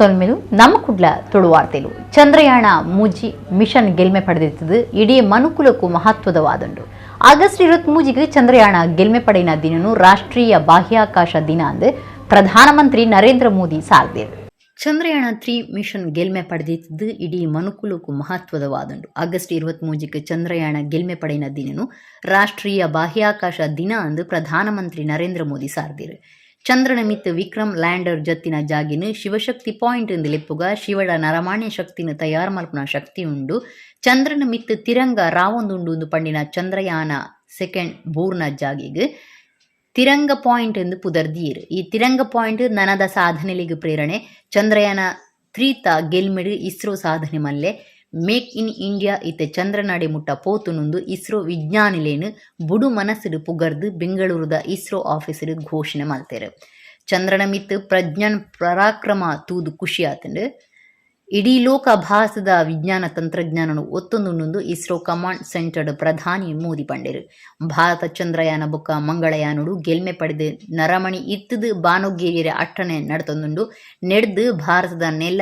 ಸೊಲ್ಮೆಲು ನಮ್ಮ ಕುಡ್ಲ ತುಳುವಾರ್ತೆಲು ಚಂದ್ರಯಾನ ಮೂಜಿ ಮಿಷನ್ ಗೆಲ್ಮೆ ಪಡೆದಿತ್ತು ಇಡೀ ಮನುಕುಲಕ್ಕೂ ಮಹತ್ವದವಾದುಂಡು. ಆಗಸ್ಟ್ 23ಗೆ ಚಂದ್ರಯಾನ ಗೆಲ್ಮೆ ಪಡೆಯಿನ ದಿನನು ರಾಷ್ಟ್ರೀಯ ಬಾಹ್ಯಾಕಾಶ ದಿನ ಅಂದು ಪ್ರಧಾನಮಂತ್ರಿ ನರೇಂದ್ರ ಮೋದಿ ಸಾರ್ದಿರು. ಚಂದ್ರಯಾನ 3 ಮಿಷನ್ ಗೆಲ್ಮೆ ಪಡೆದಿದ್ದು ಇಡೀ ಮನುಕುಲಕ್ಕೂ ಮಹತ್ವದವಾದುಂಡು. ಆಗಸ್ಟ್ 23ಗೆ ಚಂದ್ರಯಾನ ಗೆಲ್ಮೆ ಪಡೆಯಿನ ದಿನನು ರಾಷ್ಟ್ರೀಯ ಬಾಹ್ಯಾಕಾಶ ದಿನ ಅಂದು ಪ್ರಧಾನಮಂತ್ರಿ ನರೇಂದ್ರ ಮೋದಿ ಸಾರ್ದಿರು. ಚಂದ್ರನ ಮಿತ್ ವಿಕ್ರಮ್ ಲ್ಯಾಂಡರ್ ಜತ್ತಿನ ಜಾಗಿನ ಶಿವಶಕ್ತಿ ಪಾಯಿಂಟ್ ಎಂದು ಲೆಪ್ಪುಗ ಶಿವಡ ನರಮಾಣ್ಯ ಶಕ್ತಿನ ತಯಾರು ಮಲ್ಪನ ಶಕ್ತಿ ಉಂಡು. ಚಂದ್ರನ ಮಿತ್ ತಿರಂಗ ರಾವೊಂದುಂಡು ಪಂಡಿನ ಚಂದ್ರಯಾನ ಸೆಕೆಂಡ್ ಬೂರ್ನ ಜಾಗಿಗೆ ತಿರಂಗ ಪಾಯಿಂಟ್ ಎಂದು ಪುದರ್ದೀರ್. ಈ ತಿರಂಗ ಪಾಯಿಂಟ್ ನನದ ಸಾಧನೆಲಿಗೆ ಪ್ರೇರಣೆ. ಚಂದ್ರಯಾನ 3 ಗೆಲ್ಮೆಡು ಇಸ್ರೋ ಸಾಧನೆ ಮಲ್ಲೆ ಮೇಕ್ ಇನ್ ಇಂಡಿಯಾ ಇತ್ತೆ ಚಂದ್ರನಾಡೆ ಮುಟ್ಟ ಪೋತುನುಂದು ಇಸ್ರೋ ವಿಜ್ಞಾನಿಲೇನು ಬುಡು ಮನಸ್ಸುಡು ಪುಗರ್ದು ಬೆಂಗಳೂರುದ ಇಸ್ರೋ ಆಫೀಸರು ಘೋಷಣೆ ಮಾಡ್ತಾರೆ. ಚಂದ್ರನ ಮಿತ್ ಪ್ರಜ್ಞಾನ್ ಪರಾಕ್ರಮ ತೂದು ಖುಷಿ ಆತಂಡು. ಇಡೀ ಲೋಕ ಭಾರತದ ವಿಜ್ಞಾನ ತಂತ್ರಜ್ಞಾನನು ಒತ್ತೊಂದುಂಡು ಇಸ್ರೋ ಕಮಾಂಡ್ ಸೆಂಟರ್ಡ್ ಪ್ರಧಾನಿ ಮೋದಿ ಪಂಡೇರು. ಭಾರತ ಚಂದ್ರಯಾನ ಬೊಕ್ಕ ಮಂಗಳಯಾನುಡು ಗೆಲ್ಮೆ ಪಡೆದು ನರಮಣಿ ಇತ್ತದು ಬಾನೋಗೇರಿಯರ ಅಟ್ಟಣೆ ನಡತೊಂದುಂಡು ನೆಡ್ದು ಭಾರತದ ನೆಲ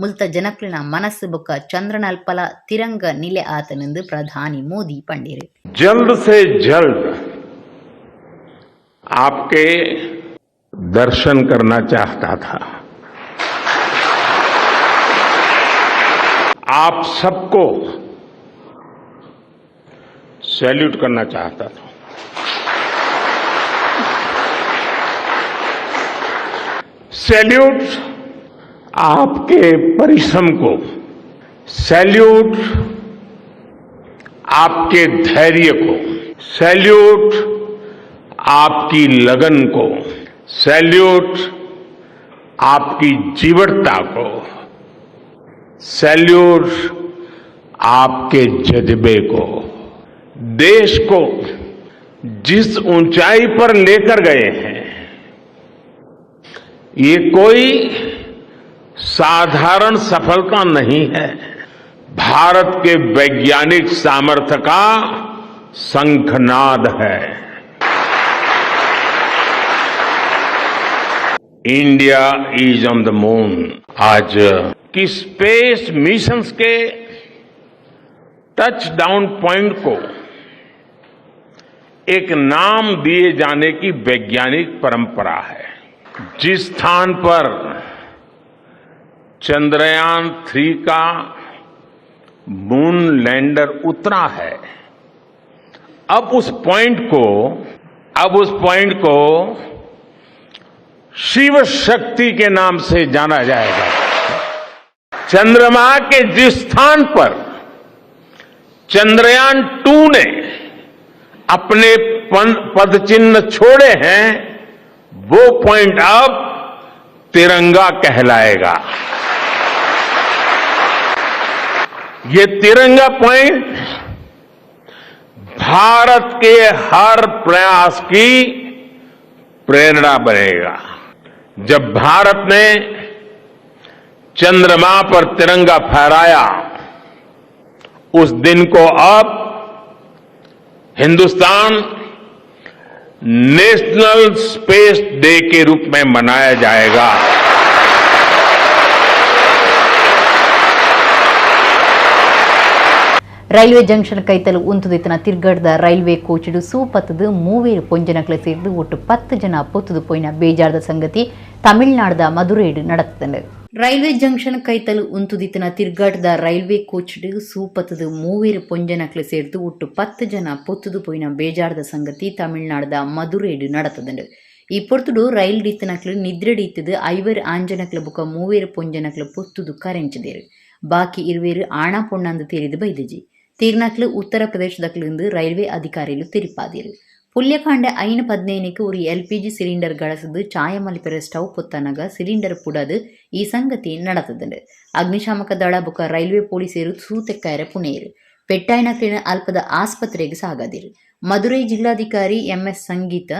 ಮುಲ್ತ ಜನಕ್ಲಿನ ಮನಸ್ಸು ಬೊಕ್ಕ ಚಂದ್ರನಲ್ಪಲ ತಿರಂಗ ನಿಲೆ ಆತನೆಂದು ಪ್ರಧಾನಿ ಮೋದಿ ಪಂಡೇರು. जल्द से जल्द आपके दर्शन करना चाहता था. आप सबको सैल्यूट करना चाहता था. सैल्यूट आपके परिश्रम को, सैल्यूट आपके धैर्य को, सैल्यूट आपकी लगन को, सैल्यूट आपकी जीवटता को, सैल्यूट आपके जज्बे को. देश को जिस ऊंचाई पर लेकर गए हैं ये कोई साधारण सफलता नहीं है. भारत के वैज्ञानिक सामर्थ्य का शंखनाद है. India is on the moon. आज की स्पेस मिशंस के टच डाउन पॉइंट को एक नाम दिए जाने की वैज्ञानिक परंपरा है. जिस स्थान पर चंद्रयान 3 का मून लैंडर उतरा है, अब उस पॉइंट को शिव शक्ति के नाम से जाना जाएगा. चंद्रमा के जिस स्थान पर चंद्रयान 2 ने अपने पद चिन्ह छोड़े हैं वो पॉइंट अब तिरंगा कहलाएगा. ये तिरंगा पॉइंट भारत के हर प्रयास की प्रेरणा बनेगा. जब भारत ने चंद्रमा पर तिरंगा फहराया उस दिन को अब हिंदुस्तान नेशनल स्पेस डे के रूप में मनाया जाएगा. ರೈಲ್ವೆ ಜಂಕ್ಷನ್ ಕೈತಲು ಉಂತುದಿತ್ತನ ತಿರ್ಗಡ್ದ ರೈಲ್ವೆ ಕೋಚ್ಡು ಸೂಪತ್ತದು 3 ಪೊಂಜನಕ್ಲೆ ಸೇರಿದು ಒಟ್ಟು 10 ಜನ ಪೊತ್ತುದು ಪೋಯಿನ ಬೇಜಾರದ ಸಂಗತಿ ತಮಿಳುನಾಡದ ಮಧುರೈಡು ನಡೆತ್ತದೆ. ರೈಲ್ವೆ ಜಂಕ್ಷನ್ ಕೈತಲು ಉಂತುದಿತ್ತನ ತಿರ್ಗಡ್ದ ರೈಲ್ವೆ ಕೋಚ್ಡು ಸೂಪತ್ತದು 3 ಪೊಂಜನಕ್ಲೆ ಸೇರಿದು ಒಟ್ಟು 10 ಜನ ಪೊತ್ತುದು ಪೋಯಿನ ಬೇಜಾರದ ಸಂಗತಿ ತಮಿಳುನಾಡದ ಮಧುರೈಡು ನಡೆತ್ತದೆ. ಈ ಪೊರ್ತುಡು ರೈಲ್ ಡಿತ್ತನಕ್ಲು ನಿದ್ರೆಡಿತ್ತದು 5 ಆಂಜನಕ್ಲೆ ಬುಕ 3 ಪೊಂಜನಕ್ಲೆ ಪೊತ್ತುದು ಕರೆಂಚಿದೇರು. ಬಾಕಿ 20 ಆಣ ಪೊಣ್ಣಂದು ತೇರಿದು ಬೈದಜಿ തീർനാക്കിൽ ഉത്തർപ്രദേശിലിருந்து റെയിൽവേ അധികാരികൾ തിരിപ്പാതിരു. പുല്യക്കാണ്ട് 15 ഒരു LPG സിലിണ്ടർ ಗಳಸದು ಚಾಯಮಲಿಪೆರ ಸ್ಟವ್ ಪೊತ್ತನಗ ಸಿಲಿಂಡರ್ ಪುಡದು ಈ ಸಂಗತಿ ನಡೆತದಂಡು. ಅಗ್ನಿಶಾಮಕ ದಳ ಬುಕ ರೈಲ್ವೆ ಪೊಲೀಸರು ಸೂತೆಕ್ಕಾಯರ ಪುಣೇರು ಪೆಟ್ಟಾಯಿನಕ್ಲಿನ ಅಲ್ಪದ ಆಸ್ಪತ್ರೆಗೆ ಸಾಗದಿರು. ಮಧುರೈ ಜಿಲ್ಲಾಧಿಕಾರಿ MS ಸಂಗೀತ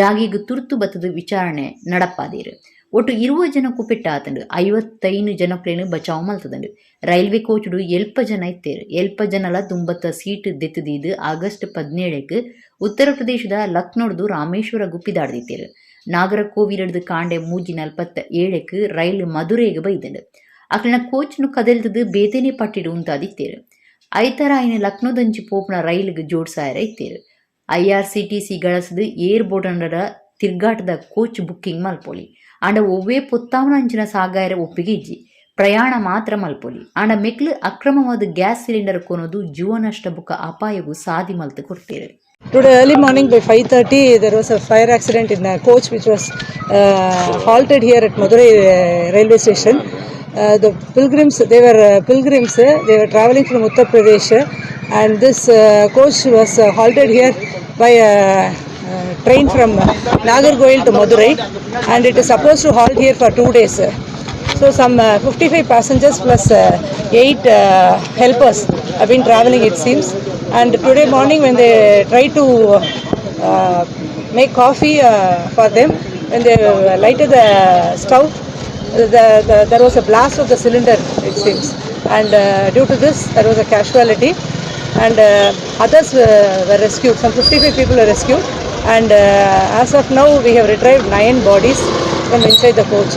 ಜಾಗಿಗು ತುರ್ತು ಬತ್ತದು ವಿಚಾರಣೆ ನಡಪಾದಿರು. ಒಟ್ಟು 20 ಜನಕ್ಕೂ ಪೆಟ್ಟಾತಂಡು. 55 ಜನಕ್ಲೇನು ಬಚಾವ್ ಮಲ್ತದಂಡು. ರೈಲ್ವೆ ಕೋಚ್ಡು 70 ಜನ ಇತ್ತೇರು. 70 ಜನಲ 90 ಸೀಟ್ ದೆತ್ತದೀದು ಆಗಸ್ಟ್ 17ಕ್ಕೆ ಉತ್ತರ ಪ್ರದೇಶದ ಲಕ್ನೋಡ್ದು ರಾಮೇಶ್ವರ ಗುಪ್ಪಿದಾಡ್ದಿತ್ತೇರು. ನಾಗರಕೋವಿಲಡ್ದು ಕಾಂಡೆ ಮೂಜಿ 47க்கு ರೈಲು ಮಧುರೆಗೆ ಬೈದಂಡು ಅಕ್ಲನ ಕೋಚ್ನು ಕದಲ್ತದು ಬೇತೇನೆ ಪಟ್ಟಿಡು ಉಂತಾದಿತ್ತೇರು ಐತರ ಐನ ಲಕ್ನೋದಂಚಿ ಪೋಪುನ ರೈಲಿಗೆ ಜೋಡ್ಸಾಯರ ಇತ್ತೇರು IRCTC ಗಳಸದು ಏರ್ಬೋರ್ಡ್ ಅಂಡರ ತಿರ್ಗಾಟದ ಕೋಚ್ ಬುಕ್ಕಿಂಗ್ ಮಲ್ಪೊಲಿ ಅಂಡ ಒವ್ವೇ ಪೊತ್ತಾವನ ಅಂಚಿನ ಸಾಗಾಯರ ಒಪ್ಪಿಗೆ ಇಜ್ಜಿ ಪ್ರಯಾಣ ಮಾತ್ರ ಮಲ್ಪೊಲಿ ಅಂಡ ಮೆಕ್ಲು ಅಕ್ರಮವಾದ ಗ್ಯಾಸ್ ಸಿಲಿಂಡರ್ ಕೊನೋದು ಜೀವ ನಷ್ಟ ಬುಕ್ಕ ಅಪಾಯಗೂ ಸಾದಿ ಮಲ್ತು ಕೊಡ್ತೇವೆ. Today early morning by 5:30 there was a fire accident in a coach which was halted here at Madurai railway station. The pilgrims, they were travelling from Uttar Pradesh and this coach was halted here by a train from Nagarkoil to Madurai and it is supposed to halt here for 2 days. So some 55 passengers plus 8 helpers have been travelling it seems, and today morning when they tried to make coffee for them, when they lighted the stove, there was a blast of the cylinder it seems, and due to this there was a casualty and others were rescued. Some 55 people were rescued and as of now we have retrieved 9 bodies from inside the coach.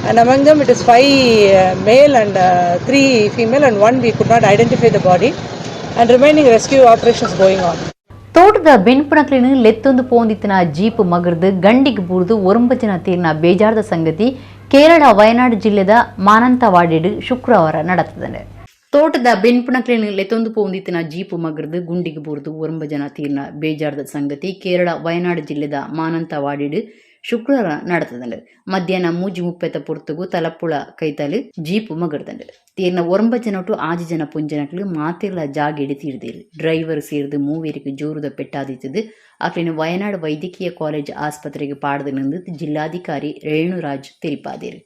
And among them it is 5 male and 3 female and 1 we could not identify the body and remaining rescue operations going on. ತೋಟದ ಬೆನ್ಪುಣಕ್ಲಿನ ಲೆತ್ತೊಂದು ಪೋಂದಿತ್ತಿನ jeep ಮಗರ್ದು ಗಂಡಿಗೆ ಬೂರ್ದು ಒರಂಬಜಿನ ತೀರ್ನ ಬೇಜಾರದ ಸಂಗತಿ ಕೇರಳ ವಯನಾಡು ಜಿಲ್ಲೆದ ಮಾನಂತವಾಡಿಡು ಶುಕ್ರವಾರ ನಡೆದಿದೆ. ತೋಟದ ಬೆನ್ಪುಣಕ್ಲಿನ ಲೆತ್ತೊಂದು ಪೋಂದಿತ್ತಿನ jeep ಮಗರ್ದು ಗುಂಡಿಗೆ ಬೂರ್ದು ಒರಂಬಜನ ತೀರ್ನ ಬೇಜಾರದ ಸಂಗತಿ ಕೇರಳ ವಯನಾಡು ಜಿಲ್ಲೆದ ಮಾನಂತವಾಡಿಡು ಶುಕ್ರವಾರ ನಡೆತದಂಡು ಮಧ್ಯಾಹ್ನ 3:30 ಪೊರ್ತುಗು ತಲಪ್ಪುಳ ಕೈತಲು ಜೀಪು ಮಗರ್ದಂಡು ತೀರ್ನ 9 ಜನಟು 6 ಜನ ಪುಂಜನಕ್ಲು ಮಾತಿರ್ಲ ಜಾಗಿಡಿ ತೀರ್ದೇರು ಡ್ರೈವರ್ ಸೇರಿದು 3 ಜೋರುದ ಪೆಟ್ಟಾದಿತ್ತದು ಅಕ್ಲಿನ ವಯನಾಡು ವೈದ್ಯಕೀಯ ಕಾಲೇಜ್ ಆಸ್ಪತ್ರೆಗೆ ಪಾಡದು ನಿಂದು ಜಿಲ್ಲಾಧಿಕಾರಿ ರೇಣುರಾಜ್ ತೆರಿಪಾದೇರು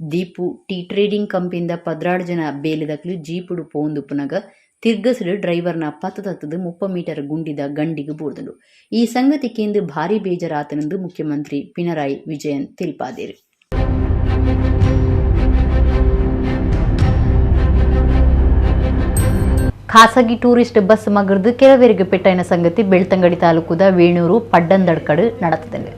ದೀಪು ಟೀ ಟ್ರೇಡಿಂಗ್ ಕಂಪನಿಯಿಂದ 16 ಜನ ಬೇಲಿದಕ್ಲು ಜೀಪುಡು ಪೋಂದು ಪುನಗ ತಿರ್ಗಸಡು ಡ್ರೈವರ್ನ 30 ಮೀಟರ್ ಗುಂಡಿದ ಗಂಡಿಗೆ ಬೂರ್ದಳು ಈ ಸಂಗತಿ ಕೇಂದ್ರ ಭಾರಿ ಬೇಜಾರಾತನೆಂದು ಮುಖ್ಯಮಂತ್ರಿ ಪಿನರಾಯಿ ವಿಜಯನ್ ತಿಳಿಪಾದರು. ಖಾಸಗಿ ಟೂರಿಸ್ಟ್ ಬಸ್ ಮಗರ್ದು ಕೆಲವರಿಗೆ ಪೆಟ್ಟೈನ ಸಂಗತಿ ಬೆಳ್ತಂಗಡಿ ತಾಲೂಕುದ ವೇಣೂರು ಪಡ್ಡಂದಡ್ಕಡು ನಡೆದಿದೆ.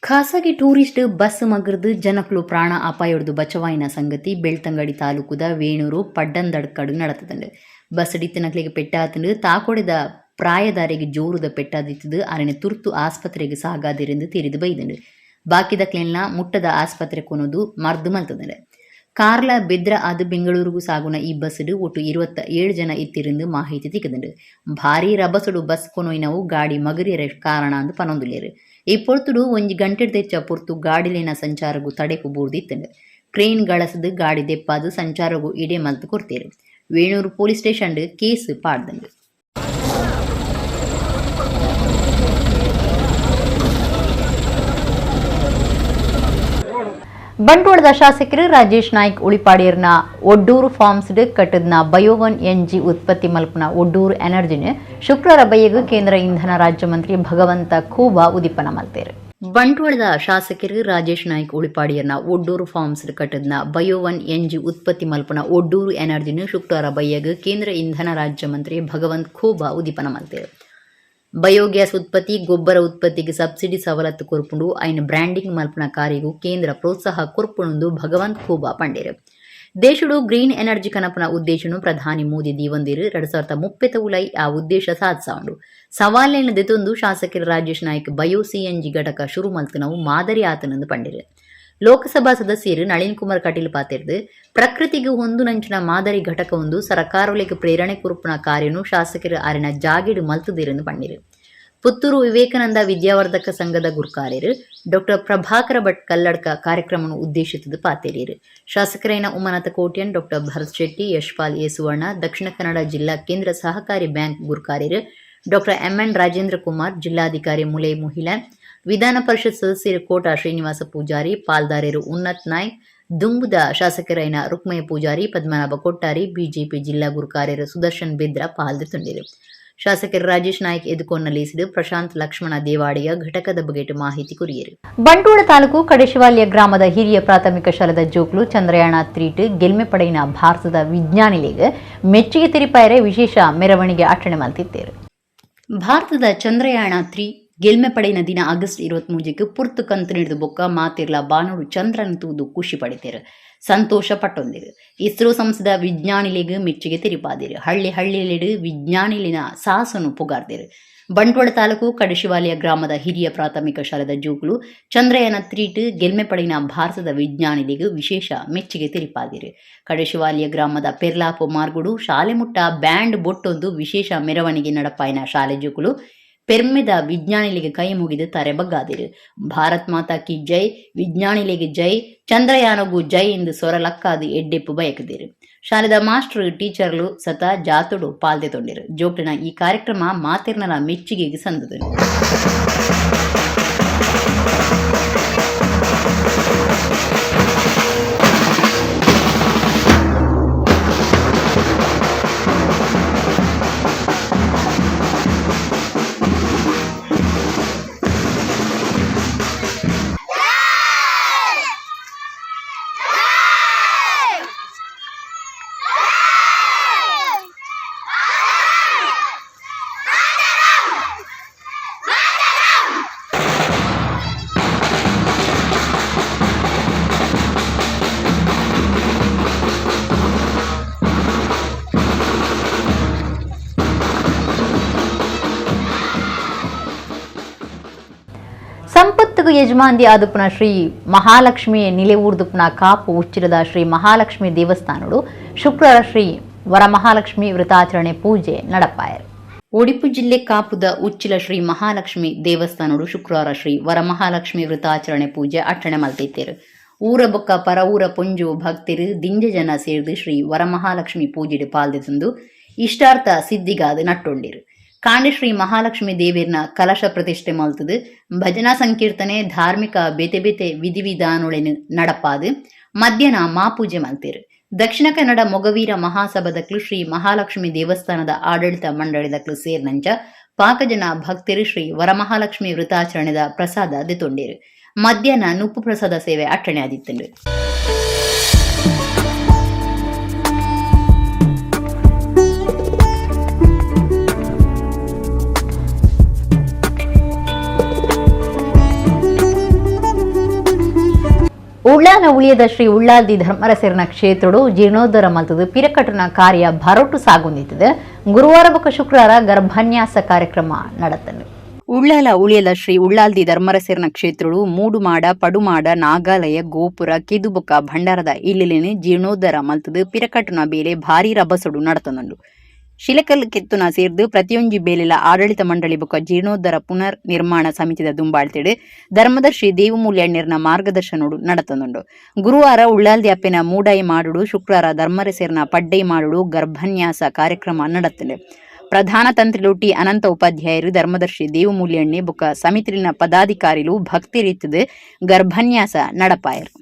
ಖಾಸಗಿ ಟೂರಿಸ್ಟ್ ಬಸ್ ಮಗರ್ದು ಜನಕ್ಲು ಪ್ರಾಣ ಅಪಾಯೊಡ್ದು ಬಚವಾಯಿನ ಸಂಗತಿ ಬೆಳ್ತಂಗಡಿ ತಾಲೂಕುದ ವೇಣೂರು ಪಡ್ಡಂದಡ್ಕಡು ನಡೆದಿದೆ. ಬಸ್ ಡಿತ್ತಿನಕ್ಲಿಗೆ ಪೆಟ್ಟಾತಂದು ತಾಕೊಡೆದ ಪ್ರಾಯದಾರಿಗೆ ಜೋರುದ ಪೆಟ್ಟಾದಿತ್ತದು ಅರನೆ ತುರ್ತು ಆಸ್ಪತ್ರೆಗೆ ಸಾಗಾದಿರೆಂದು ತಿಳಿದು ಬೈದಂಡು ಬಾಕಿದಕ್ಲೆಲ್ಲ ಮುಟ್ಟದ ಆಸ್ಪತ್ರೆ ಕೊನೋದು ಮರ್ದು ಮಲ್ತದಂಡೆ ಕಾರ್ಲ ಬೆದ್ರ ಅದು ಬೆಂಗಳೂರಿಗೂ ಸಾಗುನ ಈ ಬಸ್ಡು ಒಟ್ಟು 27 ಜನ ಇತ್ತಿರೆಂದು ಮಾಹಿತಿ ತಿಕ್ಕದಂಡು ಭಾರಿ ರಭಸಡು ಬಸ್ ಕೊನೊಯ್ನವು ಗಾಡಿ ಮಗರಿಯರ ಕಾರಣ ಅಂದು ಪನೊಂದುಲ್ಲೇರು ಈ ಪೊರ್ತುಡು 1 ಗಂಟೆ ತೆಚ್ಚ ಪೊರ್ತು ಗಾಡಿಲಿನ ಸಂಚಾರಗೂ ತಡೆಕು ಬೂರ್ದಿತ್ತಂಡು ಟ್ರೈನ್ ಗಳಸದು ಗಾಡಿ ದೆಪ್ಪಾದು ಸಂಚಾರಗೂ ಇಡೆ ಮಲ್ತು ಕೊಡ್ತೇರು ವೇಣೂರು ಪೊಲೀಸ್ ಸ್ಟೇಷನ್ ಕೇಸ್ ಪಾಡ್ದಂಡು. ಬಂಟ್ವಾಳದ ಶಾಸಕರು ರಾಜೇಶ್ ನಾಯ್ಕ್ ಉಳಿಪಾಡಿಯರ್ನ ಒಡ್ಡೂರು ಫಾರ್ಮ್ಸ್ ಕಟ್ಟದ್ನ ಬಯೋವನ್ ಎನ್ಜಿ ಉತ್ಪತ್ತಿ ಮಲ್ಪನ ಒಡ್ಡೂರು ಎನರ್ಜಿನ ಶುಕ್ರವಾರ ಬಯ್ಯಗ ಕೇಂದ್ರ ಇಂಧನ ರಾಜ್ಯ ಮಂತ್ರಿ ಭಗವಂತ ಖೂಬಾ ಉದಿಪನ ಮಲ್ತೇರು. ಬಂಟ್ವಾಳದ ಶಾಸಕರು ರಾಜೇಶ್ ನಾಯ್ಕ್ ಉಳಿಪಾಡಿಯರ್ನ ಒಡ್ಡೂರು ಫಾರ್ಮ್ಸ್ ಕಟ್ಟದ್ನ ಬಯೋವನ್ ಎನ್ಜಿ ಉತ್ಪತ್ತಿ ಮಲ್ಪನ ಒಡ್ಡೂರು ಎನರ್ಜಿನ ಶುಕ್ರವಾರ ಬಯ್ಯಗ ಕೇಂದ್ರ ಇಂಧನ ರಾಜ್ಯ ಮಂತ್ರಿ ಭಗವಂತ ಖೂಬಾ ಉದಿಪನ ಮಲ್ತೇರು. ಬಯೋಗ್ಯಾಸ್ ಉತ್ಪತ್ತಿ ಗೊಬ್ಬರ ಉತ್ಪತ್ತಿಗೆ ಸಬ್ಸಿಡಿ ಸವಲತ್ತು ಕೊರ್ಪುಂಡು ಐನ ಬ್ರ್ಯಾಂಡಿಂಗ್ ಮಲ್ಪನ ಕಾರ್ಯಗೂ ಕೇಂದ್ರ ಪ್ರೋತ್ಸಾಹ ಕೊರ್ಪುಣುಂದು ಭಗವಂತ ಖೂಬಾ ಪಂಡೇರು. ದೇಶಡು ಗ್ರೀನ್ ಎನರ್ಜಿ ಕನಪನ ಉದ್ದೇಶನು ಪ್ರಧಾನಿ ಮೋದಿ ದೀವಂದಿರು 2030 ಆ ಉದ್ದೇಶ ಸಾಧಿಸಾಂಡು ಸವಾಲಿನ ದೆತೊಂದು ಶಾಸಕರು ರಾಜೇಶ್ ನಾಯ್ಕ್ ಬಯೋ CNG ಘಟಕ ಶುರು ಮಲ್ತನವು ಮಾದರಿ ಆತನೆಂದು ಪಂಡಿರು. ಲೋಕಸಭಾ ಸದಸ್ಯರು ನಳಿನ್ ಕುಮಾರ್ ಕಟೀಲ್ ಪಾತಿರ್ದು ಪ್ರಕೃತಿಗೆ ಹೊಂದು ನಂಚಿನ ಮಾದರಿ ಘಟಕವೊಂದು ಸರಕಾರಗಳಿಗೆ ಪ್ರೇರಣೆ ಕುರುಪುನ ಕಾರ್ಯನು ಶಾಸಕರು ಅರಿನ ಜಾಗಿಡು ಮಲ್ತುದಿರೆಂದು ಪಂಡಿರು. ಪುತ್ತೂರು ವಿವೇಕಾನಂದ ವಿದ್ಯಾವರ್ಧಕ ಸಂಘದ ಗುರುಕಾರ್ಯರು ಡಾಕ್ಟರ್ ಪ್ರಭಾಕರ ಭಟ್ ಕಲ್ಲಡ್ಕ ಕಾರ್ಯಕ್ರಮವನ್ನು ಉದ್ದೇಶಿಸಿದ ಪಾತೇರಿಯರು. ಶಾಸಕರೈನ ಉಮಾನಾಥ ಕೋಟ್ಯನ್, ಡಾಕ್ಟರ್ ಭರತ್ ಶೆಟ್ಟಿ, ಯಶ್ಪಾಲ್ ಎ ಸುವರ್ಣ, ದಕ್ಷಿಣ ಕನ್ನಡ ಜಿಲ್ಲಾ ಕೇಂದ್ರ ಸಹಕಾರಿ ಬ್ಯಾಂಕ್ ಗುರುಕಾರ್ಯರು ಡಾಕ್ಟರ್ MN ರಾಜೇಂದ್ರ ಕುಮಾರ್, ಜಿಲ್ಲಾಧಿಕಾರಿ ಮುಲೈ ಮುಹಿಲಾನ್, ವಿಧಾನ ಪರಿಷತ್ ಸದಸ್ಯರು ಕೋಟ ಶ್ರೀನಿವಾಸ ಪೂಜಾರಿ, ಪಾಲ್ದಾರ್ಯರು ಉನ್ನತ್ ನಾಯ್ಕ್, ದುಂಬುದ ಶಾಸಕರೈನ ರುಕ್ಮಯ್ಯ ಪೂಜಾರಿ, ಪದ್ಮನಾಭ ಕೊಟ್ಟಾರಿ, ಬಿಜೆಪಿ ಜಿಲ್ಲಾ ಗುರುಕಾರ್ಯರು ಸುದರ್ಶನ್ ಬಿದ್ರ ಪಾಲ್ಗೊಂಡಿರು. ಶಾಸಕರು ರಾಜೇಶ್ ನಾಯ್ಕ್ ಎದುಕೊನ್ನಲಿಸಿದು ಪ್ರಶಾಂತ್ ಲಕ್ಷ್ಮಣ ದೇವಾಡಿಯ ಘಟಕದ ಬಗೆಟ್ ಮಾಹಿತಿ ಕುರಿಯರು. ಬಂಟ್ವಾಳ ತಾಲೂಕು ಕಡೆಶಿವಾಲ್ಯ ಗ್ರಾಮದ ಹಿರಿಯ ಪ್ರಾಥಮಿಕ ಶಾಲೆದ ಜೋಕ್ಲು ಚಂದ್ರಯಾನ 3 ಗೆಲ್ಮೆ ಪಡೆಯಿನ ಭಾರತದ ವಿಜ್ಞಾನಿಗಳಿಗೆ ಮೆಚ್ಚುಗೆ ತಿರಿಪಾಯರೆ ವಿಶೇಷ ಮೆರವಣಿಗೆ ಆಚರಣೆ ಮಾಡ್ತಿದ್ದೇರು. ಭಾರತದ ಚಂದ್ರಯಾನ 3 ಗೆಲ್ಮೆ ಪಡೆಯಿನ ದಿನ ಆಗಸ್ಟ್ 23ಕ್ಕೆ ಪುರ್ತು ಕಂತು ನೀಡಿದ ಬೊಕ್ಕ ಮಾತಿರ್ಲ ಬಾನೋಡು ಚಂದ್ರನ ತೂದು ಖುಷಿ ಪಡಿತೇರು ಸಂತೋಷ ಪಟ್ಟೊಂದಿರು. ಇಸ್ರೋ ಸಂಸ್ಥದ ವಿಜ್ಞಾನಿಲಿಗೆ ಮೆಚ್ಚುಗೆ ತಿರುಪಾದಿರು. ಹಳ್ಳಿಲಿಡು ವಿಜ್ಞಾನಿಲಿನ ಸಾಹಸನು ಪುಗಾರ್ದಿರು. ಬಂಟ್ವಾಳ ತಾಲೂಕು ಕಡಶಿವಾಲಿಯ ಗ್ರಾಮದ ಹಿರಿಯ ಪ್ರಾಥಮಿಕ ಶಾಲೆದ ಜೋಕುಲು ಚಂದ್ರಯಾನ 3 ಗೆಲ್ಮೆ ಪಡೆಯಿನ ಭಾರತದ ವಿಜ್ಞಾನಿಲಿಗೆ ವಿಶೇಷ ಮೆಚ್ಚುಗೆ ತಿರುಪಾದಿರು. ಕಡಶಿವಾಲಿಯ ಗ್ರಾಮದ ಪೆರ್ಲಾಪು ಮಾರ್ಗುಡು ಶಾಲೆ ಮುಟ್ಟ ಬ್ಯಾಂಡ್ ಬೊಟ್ಟೊಂದು ವಿಶೇಷ ಮೆರವಣಿಗೆ ನಡಪಾಯಿನ ಶಾಲೆ ಜೋಕುಲು ಪೆರ್ಮೆದ ವಿಜ್ಞಾನಿಲಿಗೆ ಕೈ ಮುಗಿದು ತಾರೆ ಬಗ್ಗಾದಿರು. ಭಾರತ್ ಮಾತಾ ಕಿ ಜೈ, ವಿಜ್ಞಾನಿಲಿಗೆ ಜೈ, ಚಂದ್ರಯಾನಗೂ ಜೈ ಎಂದು ಸೊರಲಕ್ಕಾದು ಎಡ್ಡೆಪ್ಪು ಬಯಕದಿರು. ಶಾಲೆದ ಮಾಸ್ಟರ್ ಟೀಚರ್ಲು ಸತ ಜಾತುಡು ಪಾಲ್ದೆ ತೊಂದಿರು. ಜೋಕ್ಲಿನ ಈ ಕಾರ್ಯಕ್ರಮ ಮಾತಿರ್ನಲ ಮೆಚ್ಚುಗೆಗೆ ಸಂದದರು. ಸಂಪತ್ತಿಗೂ ಯಜಮಾಂದಿ ಆದುಪುನ ಶ್ರೀ ಮಹಾಲಕ್ಷ್ಮಿ ನಿಲೆವೂರ್ದುಪುನ ಕಾಪು ಉಚ್ಚಿರದ ಶ್ರೀ ಮಹಾಲಕ್ಷ್ಮಿ ದೇವಸ್ಥಾನಡು ಶುಕ್ರವಾರ ಶ್ರೀ ವರಮಹಾಲಕ್ಷ್ಮಿ ವೃತಾಚರಣೆ ಪೂಜೆ ನಡಪಾಯರು. ಉಡುಪಿ ಜಿಲ್ಲೆ ಕಾಪುದ ಉಚ್ಚಿಲ ಶ್ರೀ ಮಹಾಲಕ್ಷ್ಮಿ ದೇವಸ್ಥಾನಡು ಶುಕ್ರವಾರ ಶ್ರೀ ವರಮಹಾಲಕ್ಷ್ಮಿ ವೃತಾಚರಣೆ ಪೂಜೆ ಅಟ್ಟಣೆ ಮಲ್ತಿತ್ತೇರು. ಊರ ಬೊಕ್ಕ ಪರ ಊರ ಪೊಂಜು ಭಕ್ತರು ದಿಂಜ ಜನ ಸೇರಿದು ಶ್ರೀ ವರಮಹಾಲಕ್ಷ್ಮಿ ಪೂಜೆಡು ಪಾಲ್ದೆತಂದು ಇಷ್ಟಾರ್ಥ ಸಿದ್ಧಿಗಾದ ನಟ್ಟೊಂಡಿರು. ಕಾಂಡೆ ಶ್ರೀ ಮಹಾಲಕ್ಷ್ಮಿ ದೇವಿರ್ನ ಕಲಶ ಪ್ರತಿಷ್ಠೆ ಮಲ್ತದು ಭಜನಾ ಸಂಕೀರ್ತನೆ ಧಾರ್ಮಿಕ ಬೇತೆ ಬೇತೆ ವಿಧಿವಿಧಾನೊಳೆನು ನಡಪಾದು ಮಧ್ಯಾಹ್ನ ಮಾಪೂಜೆ ಮಲ್ತೇರು. ದಕ್ಷಿಣ ಕನ್ನಡ ಮೊಗವೀರ ಮಹಾಸಭಾದಕ್ಲು ಶ್ರೀ ಮಹಾಲಕ್ಷ್ಮಿ ದೇವಸ್ಥಾನದ ಆಡಳಿತ ಮಂಡಳಿದಕ್ಲು ಸೇರ್ನಂಚ ಪಾಕಜನ ಭಕ್ತರು ಶ್ರೀ ವರಮಹಾಲಕ್ಷ್ಮಿ ವೃತಾಚರಣೆದ ಪ್ರಸಾದ ದೆತೊಂಡೇರು. ಮಧ್ಯಾಹ್ನ ನುಪ್ಪು ಪ್ರಸಾದ ಸೇವೆ ಅಟ್ಟಣೆ ಆದಿತ್ತಂಡು. ಉಳ್ಳಾಲ ಉಳಿಯದ ಶ್ರೀ ಉಳ್ಳಾಲ್ದಿ ಧರ್ಮರಸೇರನ ಕ್ಷೇತ್ರಡು ಜೀರ್ಣೋದ್ಧಾರ ಮಲ್ತದು ಪಿರಕಟುನ ಕಾರ್ಯ ಭರೊಟ್ಟು ಸಾಗುಂದಿತ್ತದೆ. ಗುರುವಾರ ಬೊಕ್ಕ ಶುಕ್ರವಾರ ಗರ್ಭನ್ಯಾಸ ಕಾರ್ಯಕ್ರಮ ನಡೆತಂಡು. ಉಳ್ಳಾಲ ಉಳಿಯದ ಶ್ರೀ ಉಳ್ಳಾಲ್ದಿ ಧರ್ಮರಸೇರನ ಕ್ಷೇತ್ರಡು ಮೂಡುಮಾಡ ಪಡುಮಾಡ ನಾಗಾಲಯ ಗೋಪುರ ಕೆದುಬೊಕ್ಕ ಭಂಡಾರದ ಇಲ್ಲಿಲೇನು ಜೀರ್ಣೋದ್ಧಾರ ಮಲ್ತದು ಪಿರಕಟುನ ಬೇಲೆ ಭಾರೀ ರಭಸಡು ನಡತಂದುಂಡು. ಶಿಲಕಲ್ ಕೆತ್ತುನ ಸೇರ್ದು ಪ್ರತಿಯೊಂಜಿ ಬೇಲೆಲ ಆಡಳಿತ ಮಂಡಳಿ ಬೊಕ್ಕ ಜೀರ್ಣೋದ್ಧಾರ ಪುನರ್ ನಿರ್ಮಾಣ ಸಮಿತಿದ ದುಂಬಾಳ್ತೆಡು ಧರ್ಮದರ್ಶಿ ದೇವಮೂಲ್ಯಣ್ಣರ್ನ ಮಾರ್ಗದರ್ಶನೋಡು ನಡತಂದುಂಡು. ಗುರುವಾರ ಉಳ್ಳಾಲ್ದಿ ಅಪ್ಪೆನ ಮೂಡಾಯಿ ಮಾಡುಡು ಶುಕ್ರವಾರ ಧರ್ಮರಸೇರ್ನ ಪಡ್ಡೈ ಮಾಡುಡು ಗರ್ಭನ್ಯಾಸ ಕಾರ್ಯಕ್ರಮ ನಡತಂಡು. ಪ್ರಧಾನ ತಂತ್ರಿಲು ಟಿ ಅನಂತ ಉಪಾಧ್ಯಾಯರು ಧರ್ಮದರ್ಶಿ ದೇವಮೂಲ್ಯಣ್ಣೆ ಬೊಕ್ಕ ಸಮಿತಿಲಿನ ಪದಾಧಿಕಾರಿಲು ಭಕ್ತಿ ರೀತಿದು ಗರ್ಭನ್ಯಾಸ ನಡಪಾಯರು.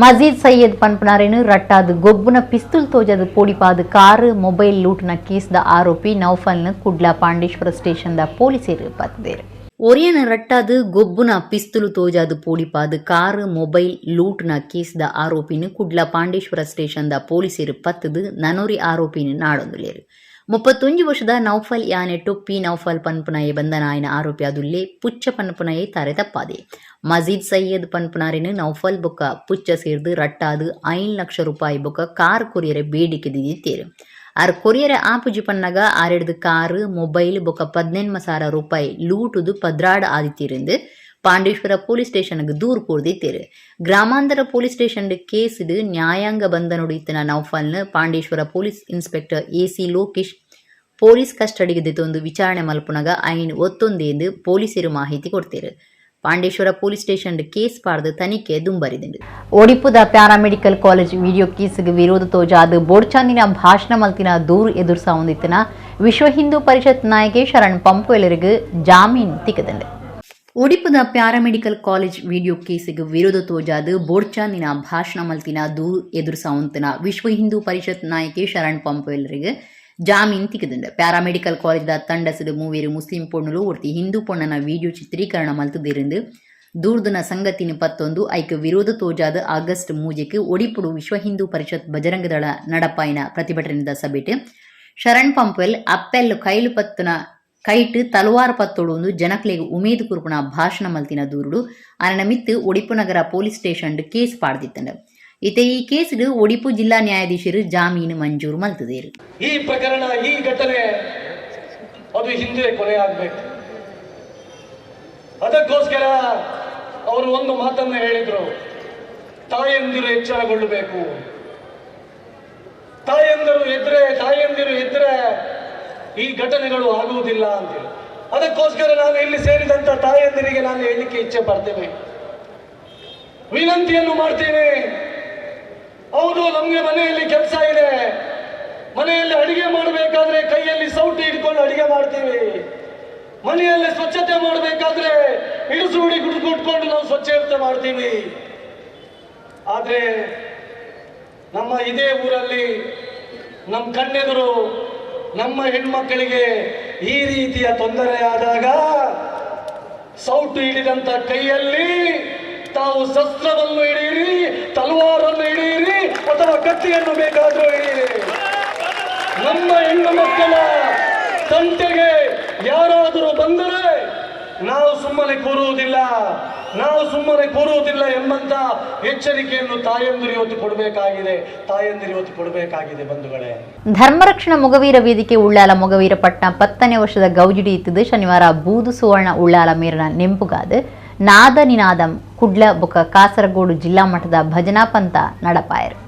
ಮಜೀದ್ ಸೈಯದ್ ಪನ್ಪನಾರೇನು ರಟ್ಟಾದ ಗೊಬ್ಬುನ ಪಿಸ್ತೂಲ್ ತೋಜದ ಪೋಡಿಪಾದ ಕಾರು ಮೊಬೈಲ್ ಲೂಟ್ನ ಕೇಸ್ದ ಆರೋಪಿ ನೌಫಲ್ನ ಕುಡ್ಲಾ ಪಾಂಡೇಶ್ವರ ಸ್ಟೇಷನ್ದ ಪೊಲೀಸರು ಪತ್ತಿದ್ದಾರೆ. ಒರಿಯನ ರಟ್ಟಾದ ಗೊಬ್ಬುನ ಪಿಸ್ತೂಲು ತೋಜಾದ ಪೋಡಿಪಾದ ಕಾರು ಮೊಬೈಲ್ ಲೂಟ್ನ ಕೇಸ್ದ ಆರೋಪಿನ ಕುಡ್ಲಾ ಪಾಂಡೇಶ್ವರ ಸ್ಟೇಷನ್ದ ಪೊಲೀಸರು ಪತ್ತದು ನನೋರಿ ಆರೋಪಿನ ನಾಡೊಂದುಲೇರು. 31 ವರ್ಷದ ನೌಫಲ್ ಯಾನೆ ಟೊಪ್ಪಿ ನೌಫಲ್ ಪನ್ಪುನಾಯೆ ಬಂಧನ ಆಯ್ನ ಆರೋಪಿ ಅದುಲ್ಲೆ ಪುಚ್ಚ ಪನ್ಪುನಾಯೆ ತಾರೆ ತಪ್ಪಾದೆ ಮಜೀದ್ ಸಯ್ಯದ್ ಪನ್ಪುನಾರಿನ ನೌಫಲ್ ಬೊಕ್ಕ ಪುಚ್ಚ ಸೇರ್ದು ರಟ್ಟಾದು 5 ಲಕ್ಷ ರೂಪಾಯಿ ಬೊಕ್ಕ ಕಾರ್ ಕೊರಿಯರೆ ಬೇಡಿಕೆ ದಿದ್ದಿತ್ತೇರು ಆರ್ ಕೊರಿಯರೆ ಆಪುಜಿ ಪನ್ನಗ ಆರೆಡ್ದು ಕಾರು ಮೊಬೈಲ್ ಬೊಕ್ಕ 18,000 ರೂಪಾಯಿ ಲೂಟುದು ಪದ್ರಾಡ ಆದಿತ್ತಿರಂದು ಪಾಂಡೇಶ್ವರ ಪೊಲೀಸ್ ಸ್ಟೇಷನ್ಗೆ ದೂರು ಕೊಡ್ದಿತ್ತೇರು ಗ್ರಾಮಾಂತರ ಪೊಲೀಸ್ ಸ್ಟೇಷನ್ ಕೇಸ್ ಇದು ನ್ಯಾಯಾಂಗ ಬಂಧನೊಡಿತನ ನೌಫಲ್ನ Pandeshwar police inspector AC Lokesh police ಕಸ್ಟಡಿಗೆ ದೆತ್ತೊಂದು ವಿಚಾರಣೆ ಮಲ್ಪುನಗ ಐನ್ ಒತ್ತೊಂದೇಂದು ಪೊಲೀಸರು ಮಾಹಿತಿ ಕೊಡ್ತೇರು ಪಾಂಡೇಶ್ವರ ಪೊಲೀಸ್ ಸ್ಟೇಷನ್ ಕೇಸ್ ಪಾರ್ದು ತನಿಖೆ ದುಂಬರಿದಿಂಡು ಒಡಿಪುದ ಪ್ಯಾರಾಮೆಡಿಕಲ್ ಕಾಲೇಜ್ ವಿಡಿಯೋ ಕೇಸ್ಗೆ ವಿರೋಧ ತೋಜಾದು ಬೋಡ್ಚಾಂದಿನ ಭಾಷಣ ಮಲ್ತಿನ ದೂರು ಎದುರಿಸಾವಂದಿತ್ತನ ವಿಶ್ವ ಹಿಂದೂ ಪರಿಷತ್ ನಾಯಕಿ ಶರಣ್ ಪಂಪುವೆಲರಿಗೆ ಜಾಮೀನು ತಿಕ್ಕದಂಡು ಒಡಿಪುದ ಪ್ಯಾರಾಮೆಡಿಕಲ್ ಕಾಲೇಜ್ ವಿಡಿಯೋ ಕೇಸಿಗೆ ವಿರೋಧ ತೋಜಾದು ಬೋಡ್ಚಾಂದಿನ ಭಾಷಣ ಮಲ್ತಿನ ದೂರು ಎದುರಿಸಾವಂತನ ವಿಶ್ವ ಹಿಂದೂ ಪರಿಷತ್ ನಾಯಕಿ ಶರಣ್ ಪಂಪುವೆಲರಿಗೆ ಜಾಮೀನು ತಿಕ್ಕದಂಡು ಪ್ಯಾರಾಮೆಡಿಕಲ್ ಕಾಲೇಜ್ದ ತಂಡಸಿದ ಮೂವೇರು ಮುಸ್ಲಿಂ ಪೊಣ್ಣಲು ಒರ್ತಿ ಹಿಂದೂ ಪೊಣ್ಣನ ವಿಡಿಯೋ ಚಿತ್ರೀಕರಣ ಮಲ್ತದಿருந்து ದೂರ್ದನ ಸಂಗತಿನ ಪತ್ತೊಂದು ಐಕ ವಿರೋಧ ತೋಜಾದ ಆಗಸ್ಟ್ 3ಕ್ಕೆ ಒಡಿಪುಡು ವಿಶ್ವ ಹಿಂದೂ ಪರಿಷತ್ ಬಜರಂಗದಳ ನಡಪಾಯಿನ ಪ್ರತಿಭಟನೆದ ಸಭೆಟ್ ಶರಣ್ ಪಂಪುವೆಲ್ ಅಪ್ಪೆಲ್ ಕೈಲು ಪತ್ತನ ಕೈಟ್ ತಲವಾರು ಪತ್ತೊಡು ಜನಕ್ಲೆಗೆ ಉಮೇದು ಕುರುಪುನ ಭಾಷಣ ಮಲ್ತಿನ ದೂರುಡು ಅರನ ಮಿತ್ತು ಒಡಿಪು ನಗರ ಪೊಲೀಸ್ ಸ್ಟೇಷನ್ ಕೇಸ್ ಪಾಡ್ದಿತ್ತಂಡು ಇತ್ತೆ ಈ ಕೇಸ್ಗೆ ಒಡಿಪು ಜಿಲ್ಲಾ ನ್ಯಾಯಾಧೀಶರು ಜಾಮೀನು ಮಂಜೂರು ಮಲ್ತದೇರು ಈ ಪ್ರಕರಣ ಈ ಘಟನೆ ಅದು ಹಿಂದೆ ಕೊನೆಯಾಗಬೇಕು. ಅದಕ್ಕೋಸ್ಕರ ಅವರು ಒಂದು ಮಾತನ್ನು ಹೇಳಿದ್ರು, ತಾಯಂದಿರು ಎಚ್ಚರಗೊಳ್ಳಬೇಕು, ತಾಯಂದಿರು ಎದ್ರೆ ಈ ಘಟನೆಗಳು ಆಗುವುದಿಲ್ಲ ಅಂತೇಳಿ. ಅದಕ್ಕೋಸ್ಕರ ನಾನು ಇಲ್ಲಿ ಸೇರಿದಂತ ತಾಯಂದಿರಿಗೆ ನಾನು ಹೇಳಲಿಕ್ಕೆ ಇಚ್ಛೆ ಪಡ್ತೇನೆ, ವಿನಂತಿಯನ್ನು ಮಾಡ್ತೇನೆ. ಹೌದು, ನಮ್ಗೆ ಮನೆಯಲ್ಲಿ ಕೆಲಸ ಇದೆ, ಮನೆಯಲ್ಲಿ ಅಡಿಗೆ ಮಾಡಬೇಕಾದ್ರೆ ಕೈಯಲ್ಲಿ ಸೌಟಿ ಹಿಡ್ಕೊಂಡು ಅಡಿಗೆ ಮಾಡ್ತೀವಿ, ಮನೆಯಲ್ಲಿ ಸ್ವಚ್ಛತೆ ಮಾಡಬೇಕಾದ್ರೆ ಇಳಿಸುಡಿ ಗುಡ್ಕೊಂಡು ನಾವು ಸ್ವಚ್ಛತೆ ಮಾಡ್ತೀವಿ. ಆದ್ರೆ ನಮ್ಮ ಇದೇ ಊರಲ್ಲಿ ನಮ್ಮ ಕಣ್ಣೆದುರು ನಮ್ಮ ಹೆಣ್ಮಕ್ಕಳಿಗೆ ಈ ರೀತಿಯ ತೊಂದರೆ ಆದಾಗ ಸೌಟು ಹಿಡಿದಂತ ಕೈಯಲ್ಲಿ ತಾವು ಶಸ್ತ್ರವನ್ನು ಹಿಡಿಯಿರಿ, ತಲವಾರನ್ನು ಹಿಡಿಯಿರಿ ಅಥವಾ ಕತ್ತಿಯನ್ನು ಬೇಕಾದರೂ ಹಿಡಿಯಿರಿ. ನಮ್ಮ ಹೆಣ್ಣು ಮಕ್ಕಳ ತಂಟೆಗೆ ಯಾರಾದರೂ ಬಂದರೆ ನಾವು ಸುಮ್ಮನೆ ಕೂರುವುದಿಲ್ಲ ಎಂಬಂತ ಎಚ್ಚರಿಕೆಯನ್ನು ತಾಯಂದಿರು ಇವತ್ತು ಕೊಡಬೇಕಾಗಿದೆ ಬಂಧುಗಳೇ. ಧರ್ಮರಕ್ಷಣಾ ಮೊಗವೀರ ವೇದಿಕೆ ಉಳ್ಳಾಲ ಮೊಗವೀರ ಪಟ್ನ 10ನೇ ವರ್ಷದ ಗೌಜಿಡಿ ಇತ್ತಿದ್ದು ಶನಿವಾರ ಬೂದು ಸುವರ್ಣ ಉಳ್ಳಾಲ ಮೇರನ ನೆಂಪುಗಾದ ನಾದ ನಿನಾದಂ ಕುಡ್ಲ ಬೊಕ್ಕ ಕಾಸರಗೋಡು ಜಿಲ್ಲಾ ಮಟ್ಟದ ಭಜನಾ ಪಂಥ ನಡಪಾಯರು.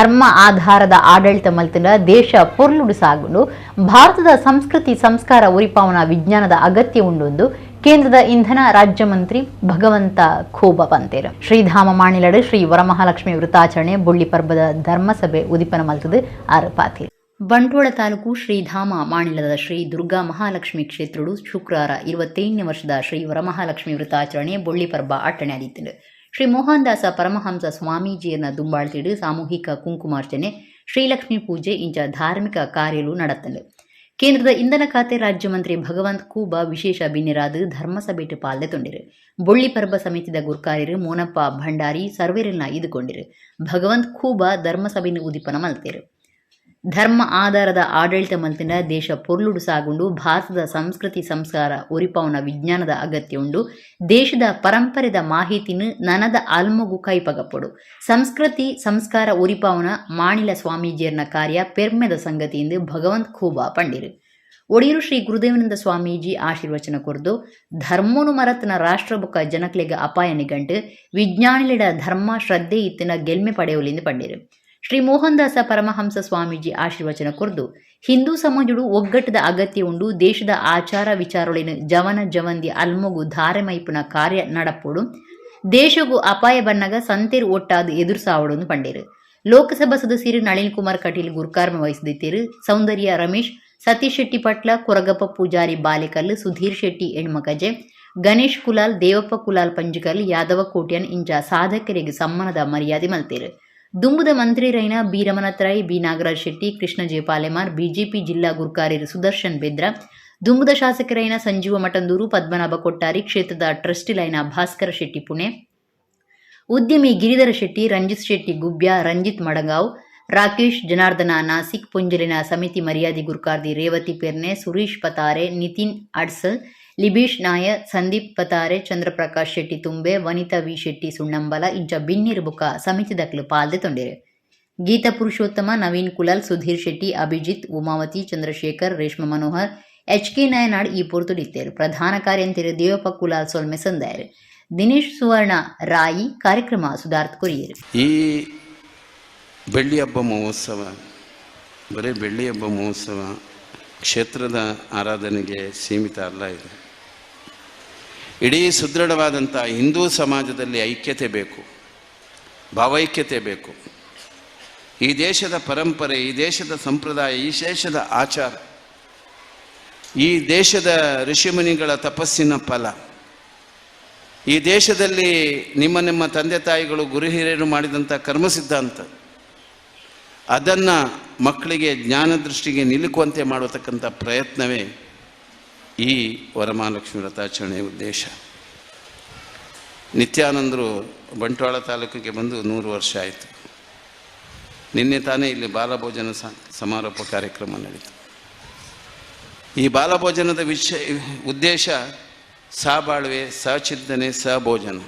ಧರ್ಮ ಆಧಾರದ ಆಡಳಿತ ಮಲ್ತಿನ ದೇಶ ಪೊರ್ಲುಡು ಸಾಗುಂಡು ಭಾರತದ ಸಂಸ್ಕೃತಿ ಸಂಸ್ಕಾರ ಉರಿಪಾವನ ವಿಜ್ಞಾನದ ಅಗತ್ಯ ಉಂಡು ಕೇಂದ್ರದ ಇಂಧನ ರಾಜ್ಯ ಮಂತ್ರಿ ಭಗವಂತ ಖೂಬ ಪಂತೇರು. ಶ್ರೀಧಾಮ ಮಾಣಿಲಡು ಶ್ರೀ ವರಮಹಾಲಕ್ಷ್ಮಿ ವೃತಾಚರಣೆ ಬೊಳ್ಳಿ ಪರ್ಬದ ಧರ್ಮಸಭೆ ಉದಿಪನ ಮಲ್ತದು ಆರಪಾತಿ. ಬಂಟ್ವಾಳ ತಾಲೂಕು ಶ್ರೀಧಾಮ ಮಾಣಿಲದ ಶ್ರೀ ದುರ್ಗಾ ಮಹಾಲಕ್ಷ್ಮಿ ಕ್ಷೇತ್ರಡು ಶುಕ್ರವಾರ 25ನೇ ವರ್ಷದ ಶ್ರೀ ವರಮಹಾಲಕ್ಷ್ಮಿ ವೃತಾಚರಣೆ ಬೊಳ್ಳಿ ಪರ್ಬ ಆಟಣೆ ಆದಿತ್ತು. ಶ್ರೀ ಮೋಹನದಾಸ ಪರಮಹಂಸ ಸ್ವಾಮೀಜಿಯನ್ನ ದುಂಬಾಳ್ತಿಡು ಸಾಮೂಹಿಕ ಕುಂಕುಮಾರ್ಚನೆ ಶ್ರೀಲಕ್ಷ್ಮಿ ಪೂಜೆ ಇಂಚ ಧಾರ್ಮಿಕ ಕಾರ್ಯಲು ನಡೆತಂಡು. ಕೇಂದ್ರದ ಇಂಧನ ಖಾತೆ ರಾಜ್ಯ ಮಂತ್ರಿ ಭಗವಂತ ಖೂಬ ವಿಶೇಷ ಬಿನ್ನಿರಾದು ಧರ್ಮಸಭೆಟ್ ಪಾಲ್ದೆ ತೊಂಡಿರು. ಬೊಳ್ಳಿ ಪರ್ಬ ಸಮಿತಿದ ಗುರ್ಕಾರ್ಯರು ಮೋನಪ್ಪ ಭಂಡಾರಿ ಸರ್ವೇರನ್ನ ಇದುಕೊಂಡಿರು. ಭಗವಂತ ಖೂಬ ಧರ್ಮಸಭೆನ ಉದಿಪನ ಮಲ್ತೇರು. ಧರ್ಮ ಆಧಾರದ ಆಡಳಿತ ಮಲ್ತಿನ ದೇಶ ಪೊರ್ಲುಡು ಸಾಗುಂಡು ಭಾರತದ ಸಂಸ್ಕೃತಿ ಸಂಸ್ಕಾರ ಉರಿಪಾವನ ವಿಜ್ಞಾನದ ಅಗತ್ಯ ಉಂಡು ದೇಶದ ಪರಂಪರೆದ ಮಾಹಿತಿನು ನನದ ಆಲ್ಮಗು ಕೈಪಗಪ್ಪಡು ಸಂಸ್ಕೃತಿ ಸಂಸ್ಕಾರ ಉರಿಪಾವನ ಮಾಣಿಲ ಸ್ವಾಮೀಜಿಯರ್ನ ಕಾರ್ಯ ಪೆರ್ಮೆದ ಸಂಗತಿ ಎಂದು ಭಗವಂತ ಖೂಬ ಪಂಡಿರು. ಒಡಿಯೂರು ಶ್ರೀ ಗುರುದೇವಾನಂದ ಸ್ವಾಮೀಜಿ ಆಶೀರ್ವಚನ ಕೊರ್ದು ಧರ್ಮೋನು ಮರತನ ರಾಷ್ಟ್ರ ಬೊಕ್ಕ ಜನಕ್ಲೆಗ ಅಪಾಯ ನಿಗಂಟು ವಿಜ್ಞಾನಿಲಿಡ ಧರ್ಮ ಶ್ರದ್ಧೆ ಇತ್ತಿನ ಗೆಲ್ಮೆ ಪಡೆಯುವಲಿಂದ ಪಂಡಿರು. ಶ್ರೀ ಮೋಹನದಾಸ ಪರಮಹಂಸ ಸ್ವಾಮೀಜಿ ಆಶೀರ್ವಚನ ಕೊರ್ದು ಹಿಂದೂ ಸಮಾಜಡು ಒಗ್ಗಟ್ಟದ ಅಗತ್ಯ ಉಂಡು ದೇಶದ ಆಚಾರ ವಿಚಾರೊಳಿನ ಜವನ ಜವಂದಿ ಅಲ್ಮಗು ಧಾರೆ ಮೈಪುನ ಕಾರ್ಯ ನಡಪೋಡು ದೇಶಗೂ ಅಪಾಯ ಬನ್ನಗ ಸಂತೇರು ಒಟ್ಟಾದು ಎದುರು ಸಾವಡೊಂದು ಪಂಡೇರು. ಲೋಕಸಭಾ ಸದಸ್ಯರು ನಳಿನ್ ಕುಮಾರ್ ಕಟೀಲ್ ಗುರ್ಕಾರ್ಮ ವಹಿಸಿದ್ದರು. ಸೌಂದರ್ಯ ರಮೇಶ್, ಸತೀಶ್ ಶೆಟ್ಟಿ ಪಟ್ಲ, ಕೊರಗಪ್ಪ ಪೂಜಾರಿ ಬಾಲೆಕಲ್, ಸುಧೀರ್ ಶೆಟ್ಟಿ ಎಣ್ಮಕಜೆ, ಗಣೇಶ್ ಕುಲಾಲ್, ದೇವಪ್ಪ ಕುಲಾಲ್ ಪಂಜಕಲ್, ಯಾದವ ಕೋಟ್ಯನ್ ಇಂಚ ಸಾಧಕರಿಗೆ ಸಮ್ಮಾನದ ಮರ್ಯಾದೆ ಮಲ್ತೇರು. ದುಂಬುದ ಮಂತ್ರಿರೈನ B Ramanath B Nagaraj Shetty, Krishna J Palemar, BJP ಜಿಲ್ಲಾ ಗುರ್ಕಾರ್ಯರು ಸುದರ್ಶನ್ ಬೆದ್ರ, ದುಂಬುದ ಶಾಸಕರೈನ ಸಂಜೀವ ಮಠಂದೂರು, ಪದ್ಮನಾಭ ಕೊಟ್ಟಾರಿ, ಕ್ಷೇತ್ರದ ಟ್ರಸ್ಟಿಲೈನ ಭಾಸ್ಕರ ಶೆಟ್ಟಿ ಪುಣೆ, ಉದ್ಯಮಿ ಗಿರಿಧರ ಶೆಟ್ಟಿ, ರಂಜಿತ್ ಶೆಟ್ಟಿ ಗುಬ್ಬ್ಯ, ರಂಜಿತ್ ಮಡಗಾವ್, ರಾಕೇಶ್ ಜನಾರ್ದನ ನಾಸಿಕ್, ಪುಂಜಲಿನ ಸಮಿತಿ ಮರ್ಯಾದೆ ಗುರ್ಕಾರ್ದಿ ರೇವತಿ ಪೆರ್ನೆ, ಸುರೀಶ್ ಪತಾರೆ, ನಿತಿನ್ ಅಡ್ಸಲ್, ಲಿಬೀಶ್ ನಾಯ, ಸಂದೀಪ್ ಪತಾರೆ, ಚಂದ್ರಪ್ರಕಾಶ್ ಶೆಟ್ಟಿ ತುಂಬೆ, ವನಿತಾ ವಿ ಶೆಟ್ಟಿ ಸುಣ್ಣಂಬಲ ಇಂಚ ಬಿನ್ನಿರು ಬುಕ ಸಮಿತಿ ದಕ್ಲು ಪಾಲ್ದೆ ತೊಂಡಿರು. ಗೀತಾ ಪುರುಷೋತ್ತಮ, ನವೀನ್ ಕುಲಾಲ್, ಸುಧೀರ್ ಶೆಟ್ಟಿ, ಅಭಿಜಿತ್, ಉಮಾವತಿ, ಚಂದ್ರಶೇಖರ್, ರೇಷ್ಮಾ ಮನೋಹರ್, HK ನಾಯನಾಡ್ ಈ ಪೊರ್ತುಡಿತ್ತೇರು. ಪ್ರಧಾನ ಕಾರ್ಯಂತಿರು ದೇವಪ್ಪ ಕುಲಾಲ್ ಸೊಲ್ಮೆ ಸಂದಾಯರು. ದಿನೇಶ್ ಸುವರ್ಣ ರಾಯಿ ಕಾರ್ಯಕ್ರಮ ಸುಧಾರ್ಥ ಕೊರಿಯರು. ಈ ಬೆಳ್ಳಿ ಹಬ್ಬ ಮಹೋತ್ಸವ ಬರೀ ಬೆಳ್ಳಿ ಹಬ್ಬ ಮಹೋತ್ಸವ ಕ್ಷೇತ್ರದ ಆರಾಧನೆಗೆ ಸೀಮಿತ ಅಲ್ಲ. ಇದು ಇಡೀ ಸುದೃಢವಾದಂಥ ಹಿಂದೂ ಸಮಾಜದಲ್ಲಿ ಐಕ್ಯತೆ ಬೇಕು, ಭಾವೈಕ್ಯತೆ ಬೇಕು. ಈ ದೇಶದ ಪರಂಪರೆ, ಈ ದೇಶದ ಸಂಪ್ರದಾಯ, ಈ ದೇಶದ ಆಚಾರ, ಈ ದೇಶದ ಋಷಿಮುನಿಗಳ ತಪಸ್ಸಿನ ಫಲ, ಈ ದೇಶದಲ್ಲಿ ನಿಮ್ಮ ತಂದೆ ತಾಯಿಗಳು ಗುರು ಹಿರಿಯರು ಮಾಡಿದಂಥ ಕರ್ಮ ಸಿದ್ಧಾಂತ, ಅದನ್ನು ಮಕ್ಕಳಿಗೆ ಜ್ಞಾನ ದೃಷ್ಟಿಗೆ ನಿಲುಕುವಂತೆ ಮಾಡತಕ್ಕಂಥ ಪ್ರಯತ್ನವೇ ಈ ವರಮಹಾಲಕ್ಷ್ಮಿ ವ್ರತಾಚರಣೆಯ ಉದ್ದೇಶ. ನಿತ್ಯಾನಂದರು ಬಂಟ್ವಾಳ ತಾಲೂಕಿಗೆ ಬಂದು 100 ವರ್ಷ ಆಯಿತು. ನಿನ್ನೆ ತಾನೇ ಇಲ್ಲಿ ಬಾಲಭೋಜನ ಸಮಾರೋಪ ಕಾರ್ಯಕ್ರಮ ನಡೀತು. ಈ ಬಾಲಭೋಜನದ ಉದ್ದೇಶ ಸಹಬಾಳ್ವೆ, ಸಹಚಿಂತನೆ, ಸಹಭೋಜನ.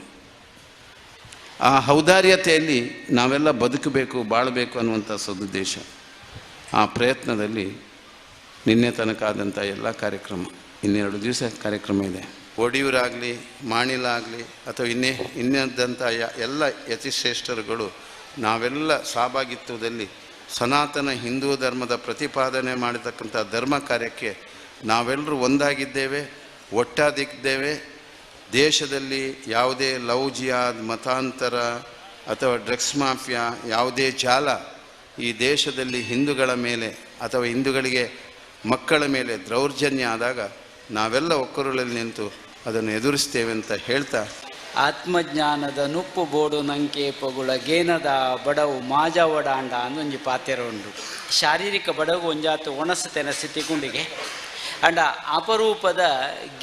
ಆ ಔದಾರ್ಯತೆಯಲ್ಲಿ ನಾವೆಲ್ಲ ಬದುಕಬೇಕು, ಬಾಳಬೇಕು ಅನ್ನುವಂಥ ಸದುದ್ದೇಶ. ಆ ಪ್ರಯತ್ನದಲ್ಲಿ ನಿನ್ನೆ ತನಕ ಆದಂಥ ಎಲ್ಲ ಕಾರ್ಯಕ್ರಮ, 2 ದಿವಸ ಕಾರ್ಯಕ್ರಮ ಇದೆ. ಒಡಿಯೂರಾಗಲಿ, ಮಾಣಿಲ ಆಗಲಿ ಅಥವಾ ಇನ್ನದಂಥ ಎಲ್ಲ ಯತಿಶ್ರೇಷ್ಠರುಗಳು ನಾವೆಲ್ಲ ಸಹಭಾಗಿತ್ವದಲ್ಲಿ ಸನಾತನ ಹಿಂದೂ ಧರ್ಮದ ಪ್ರತಿಪಾದನೆ ಮಾಡತಕ್ಕಂಥ ಧರ್ಮ ಕಾರ್ಯಕ್ಕೆ ನಾವೆಲ್ಲರೂ ಒಂದಾಗಿದ್ದೇವೆ, ಒಟ್ಟಾಗಿದ್ದೇವೆ. ದೇಶದಲ್ಲಿ ಯಾವುದೇ ಲವ್ ಜಿಹಾದ್, ಮತಾಂತರ ಅಥವಾ ಡ್ರಗ್ಸ್ ಮಾಫಿಯಾ, ಯಾವುದೇ ಜಾಲ ಈ ದೇಶದಲ್ಲಿ ಹಿಂದೂಗಳ ಮೇಲೆ ಅಥವಾ ಹಿಂದೂಗಳಿಗೆ ಮಕ್ಕಳ ಮೇಲೆ ದೌರ್ಜನ್ಯ ಆದಾಗ ನಾವೆಲ್ಲ ಒಕ್ಕರುಳಲ್ಲಿ ನಿಂತು ಅದನ್ನು ಎದುರಿಸ್ತೇವೆ ಅಂತ ಹೇಳ್ತಾ, ಆತ್ಮಜ್ಞಾನದ ನುಪ್ಪು ಬೋಡು ನಂಕೆ ಪೊಗುಳ ಗೇನದ ಬಡವು ಮಾಜ ಒಡಾಂಡ ಅಂದೊಂಜಿ ಪಾತೆರ ಉಂಡು. ಶಾರೀರಿಕ ಬಡವು ಒಂಜಾತು ಒಣಸತೆನ ಸ್ಥಿತಿಗುಂಡಿಗೆ ಅಂಡ ಅಪರೂಪದ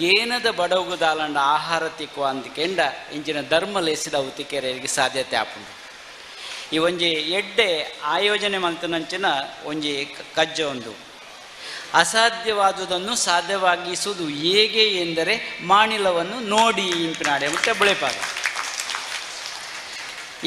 ಗೇನದ ಬಡವುದಾಲಂಡ ಆಹಾರ ತಿಕ್ಕುವ ಅಂದ್ಕೆಂಡ ಇಂಚಿನ ಧರ್ಮ ಲೆಸಿದ ಉತಿಕೆರೆಗೆ ಸಾಧ್ಯತೆ ಆಪುಂಡು. ಈ ಒಂಜಿ ಎಡ್ಡೆ ಆಯೋಜನೆ ಮಂತನಂಚಿನ ಒಂಜಿ ಕಜ್ಜ ಒಂದು ಅಸಾಧ್ಯವಾದುದನ್ನು ಸಾಧ್ಯವಾಗಿಸುವುದು ಹೇಗೆ ಎಂದರೆ ಮಾಣಿಲವನ್ನು ನೋಡಿ ಇಂಪಿನಾಡೆ ಮತ್ತೆ ಬಳೆಪಾದ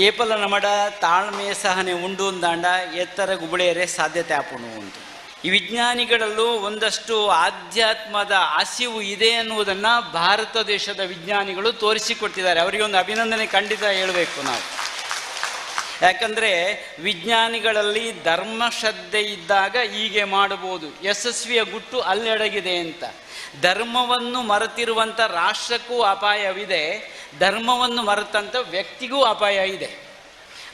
ಏಪಲ ನಮಡ ತಾಳ್ಮೆ ಸಹನೆ ಉಂಡು ಅಂದಾಂಡ ಎತ್ತರ ಗುಬಳೆಯರೆ ಸಾಧ್ಯತೆ ಆಪುಣು ಉಂಟು. ಈ ವಿಜ್ಞಾನಿಗಳಲ್ಲೂ ಒಂದಷ್ಟು ಆಧ್ಯಾತ್ಮದ ಹಸಿವು ಇದೆ ಅನ್ನುವುದನ್ನು ಭಾರತ ದೇಶದ ವಿಜ್ಞಾನಿಗಳು ತೋರಿಸಿಕೊಟ್ಟಿದ್ದಾರೆ. ಅವರಿಗೆ ಒಂದು ಅಭಿನಂದನೆ ಖಂಡಿತ ಹೇಳಬೇಕು ನಾವು. ಯಾಕಂದರೆ ವಿಜ್ಞಾನಿಗಳಲ್ಲಿ ಧರ್ಮಶ್ರದ್ಧೆ ಇದ್ದಾಗ ಹೀಗೆ ಮಾಡಬಹುದು, ಯಶಸ್ವಿಯ ಗುಟ್ಟು ಅಲ್ಲಡಗಿದೆ ಅಂತ. ಧರ್ಮವನ್ನು ಮರೆತಿರುವಂಥ ರಾಷ್ಟ್ರಕ್ಕೂ ಅಪಾಯವಿದೆ, ಧರ್ಮವನ್ನು ಮರೆತಂಥ ವ್ಯಕ್ತಿಗೂ ಅಪಾಯ ಇದೆ.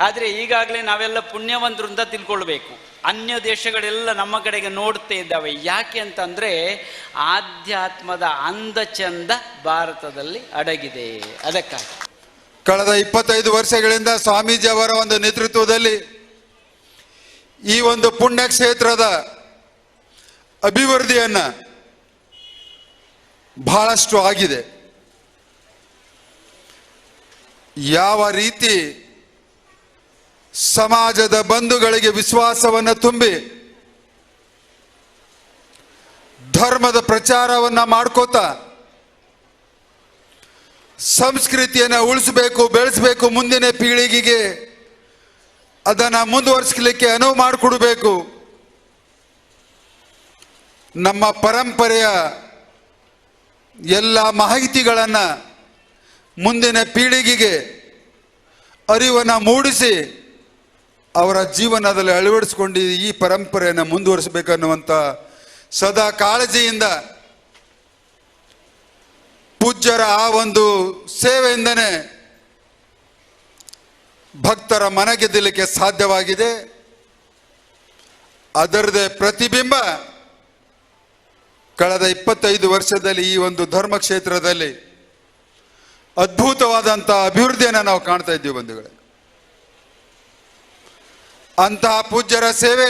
ಆದರೆ ಈಗಾಗಲೇ ನಾವೆಲ್ಲ ಪುಣ್ಯವಂತರು ಅಂತ ತಿಳ್ಕೊಳ್ಬೇಕು. ಅನ್ಯ ದೇಶಗಳೆಲ್ಲ ನಮ್ಮ ಕಡೆಗೆ ನೋಡ್ತಾ ಇದ್ದಾವೆ. ಯಾಕೆ ಅಂತಂದರೆ ಆಧ್ಯಾತ್ಮದ ಅಂದ ಚಂದ ಭಾರತದಲ್ಲಿ ಅಡಗಿದೆ. ಅದಕ್ಕಾಗಿ ಕಳೆದ 25 ವರ್ಷಗಳಿಂದ ಸ್ವಾಮೀಜಿ ಅವರ ಒಂದು ನೇತೃತ್ವದಲ್ಲಿ ಈ ಒಂದು ಪುಣ್ಯಕ್ಷೇತ್ರದ ಅಭಿವೃದ್ಧಿಯನ್ನು ಬಹಳಷ್ಟು ಆಗಿದೆ. ಯಾವ ರೀತಿ ಸಮಾಜದ ಬಂಧುಗಳಿಗೆ ವಿಶ್ವಾಸವನ್ನು ತುಂಬಿ ಧರ್ಮದ ಪ್ರಚಾರವನ್ನು ಮಾಡ್ಕೋತಾ ಸಂಸ್ಕೃತಿಯನ್ನು ಉಳಿಸಬೇಕು, ಬೆಳೆಸಬೇಕು, ಮುಂದಿನ ಪೀಳಿಗೆಗೆ ಅದನ್ನು ಮುಂದುವರಿಸಲಿಕ್ಕೆ ಅನುವು ಮಾಡಿಕೊಡಬೇಕು. ನಮ್ಮ ಪರಂಪರೆಯ ಎಲ್ಲ ಮಾಹಿತಿಗಳನ್ನು ಮುಂದಿನ ಪೀಳಿಗೆಗೆ ಅರಿವನ್ನು ಮೂಡಿಸಿ ಅವರ ಜೀವನದಲ್ಲಿ ಅಳವಡಿಸಿಕೊಂಡು ಈ ಪರಂಪರೆಯನ್ನು ಮುಂದುವರಿಸಬೇಕನ್ನುವಂಥ ಸದಾ ಕಾಳಜಿಯಿಂದ ಪೂಜ್ಯರ ಆ ಒಂದು ಸೇವೆಯಿಂದನೇ ಭಕ್ತರ ಮನ ಗೆದ್ದಲಿಕ್ಕೆ ಸಾಧ್ಯವಾಗಿದೆ. ಅದರದೇ ಪ್ರತಿಬಿಂಬ ಕಳೆದ 25 ವರ್ಷದಲ್ಲಿ ಈ ಒಂದು ಧರ್ಮ ಕ್ಷೇತ್ರದಲ್ಲಿ ಅದ್ಭುತವಾದಂಥ ಅಭಿವೃದ್ಧಿಯನ್ನು ನಾವು ಕಾಣ್ತಾ ಇದ್ದೀವಿ ಬಂಧುಗಳೇ. ಅಂತಹ ಪೂಜ್ಯರ ಸೇವೆ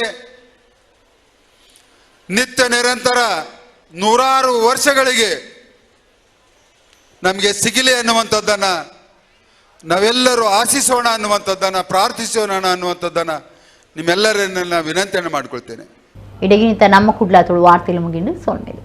ನಿತ್ಯ ನಿರಂತರ ನೂರಾರು ವರ್ಷಗಳಿಗೆ ನಮಗೆ ಸಿಗಲಿ ಅನ್ನುವಂಥದ್ದನ್ನು ನಾವೆಲ್ಲರೂ ಆಶಿಸೋಣ ಅನ್ನುವಂಥದ್ದನ್ನು, ಪ್ರಾರ್ಥಿಸೋಣ ಅನ್ನುವಂಥದ್ದನ್ನು ನಿಮ್ಮೆಲ್ಲರನ್ನ ವಿನಂತಿಯನ್ನು ಮಾಡಿಕೊಳ್ತೇನೆ. ಇಡಗಿನಿಂದ ನಮ್ಮ ಕುಡ್ಲ ತುಳು ವಾರ್ತೆలు ಮುಗಿಂಡು ಸೋಲ್ಮೇಲೆ.